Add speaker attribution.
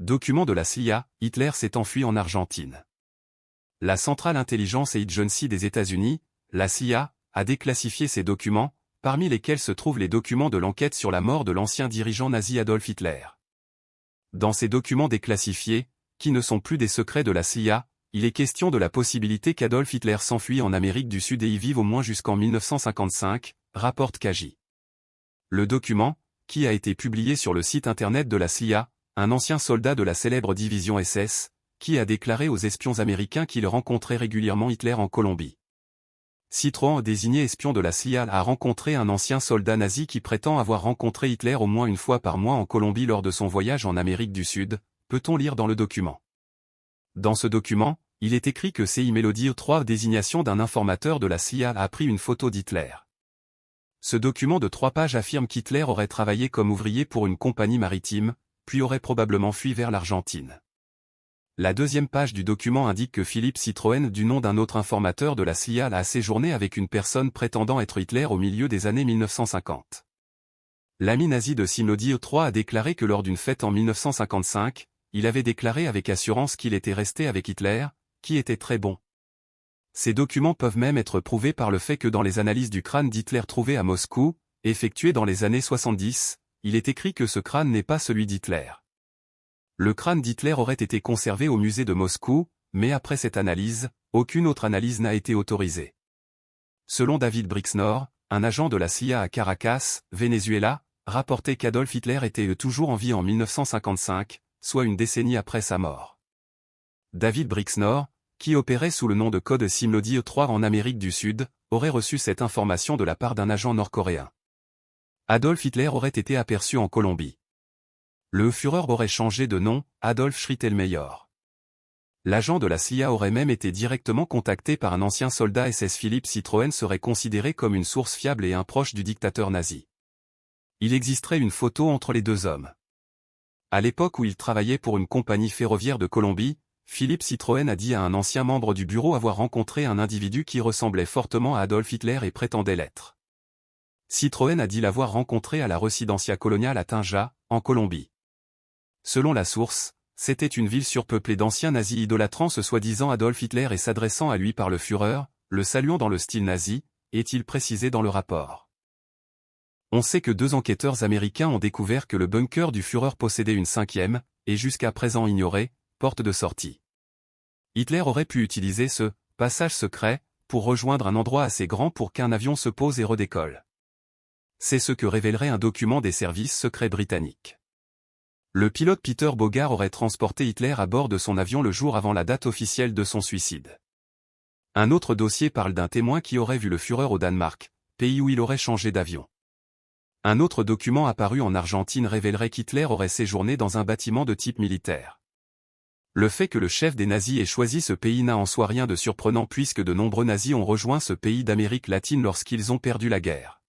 Speaker 1: Document de la CIA, Hitler s'est enfui en Argentine. La Central Intelligence Agency des États-Unis, la CIA, a déclassifié ces documents, parmi lesquels se trouvent les documents de l'enquête sur la mort de l'ancien dirigeant nazi Adolf Hitler. Dans ces documents déclassifiés, qui ne sont plus des secrets de la CIA, il est question de la possibilité qu'Adolf Hitler s'enfuit en Amérique du Sud et y vive au moins jusqu'en 1955, rapporte Kaji. Le document, qui a été publié sur le site internet de la CIA, un ancien soldat de la célèbre division SS, qui a déclaré aux espions américains qu'il rencontrait régulièrement Hitler en Colombie. Citroën, désigné espion de la CIA, a rencontré un ancien soldat nazi qui prétend avoir rencontré Hitler au moins une fois par mois en Colombie lors de son voyage en Amérique du Sud, peut-on lire dans le document. Dans ce document, il est écrit que CI Melody 3, désignation d'un informateur de la CIA, a pris une photo d'Hitler. Ce document de 3 pages affirme qu'Hitler aurait travaillé comme ouvrier pour une compagnie maritime, puis aurait probablement fui vers l'Argentine. La deuxième page du document indique que Philippe Citroën, du nom d'un autre informateur de la CIA, a séjourné avec une personne prétendant être Hitler au milieu des années 1950. L'ami nazi de Melody 3 a déclaré que lors d'une fête en 1955, il avait déclaré avec assurance qu'il était resté avec Hitler, qui était très bon. Ces documents peuvent même être prouvés par le fait que dans les analyses du crâne d'Hitler trouvé à Moscou, effectuées dans les années 70, il est écrit que ce crâne n'est pas celui d'Hitler. Le crâne d'Hitler aurait été conservé au musée de Moscou, mais après cette analyse, aucune autre analyse n'a été autorisée. Selon David Brixnor, un agent de la CIA à Caracas, Venezuela, rapportait qu'Adolf Hitler était toujours en vie en 1955, soit une décennie après sa mort. David Brixnor, qui opérait sous le nom de code Melody 3 en Amérique du Sud, aurait reçu cette information de la part d'un agent nord-coréen. Adolf Hitler aurait été aperçu en Colombie. Le Führer aurait changé de nom, Adolf Schrittelmeyer. L'agent de la CIA aurait même été directement contacté par un ancien soldat SS. Philippe Citroën serait considéré comme une source fiable et un proche du dictateur nazi. Il existerait une photo entre les deux hommes. À l'époque où il travaillait pour une compagnie ferroviaire de Colombie, Philippe Citroën a dit à un ancien membre du bureau avoir rencontré un individu qui ressemblait fortement à Adolf Hitler et prétendait l'être. Citroën a dit l'avoir rencontré à la Residencia Colonial à Tinja, en Colombie. Selon la source, c'était une ville surpeuplée d'anciens nazis idolâtrant ce soi-disant Adolf Hitler et s'adressant à lui par le Führer, le saluant dans le style nazi, est-il précisé dans le rapport. On sait que 2 enquêteurs américains ont découvert que le bunker du Führer possédait une 5e, et jusqu'à présent ignorée, porte de sortie. Hitler aurait pu utiliser ce « passage secret » pour rejoindre un endroit assez grand pour qu'un avion se pose et redécolle. C'est ce que révélerait un document des services secrets britanniques. Le pilote Peter Bogart aurait transporté Hitler à bord de son avion le jour avant la date officielle de son suicide. Un autre dossier parle d'un témoin qui aurait vu le Führer au Danemark, pays où il aurait changé d'avion. Un autre document apparu en Argentine révélerait qu'Hitler aurait séjourné dans un bâtiment de type militaire. Le fait que le chef des nazis ait choisi ce pays n'a en soi rien de surprenant puisque de nombreux nazis ont rejoint ce pays d'Amérique latine lorsqu'ils ont perdu la guerre.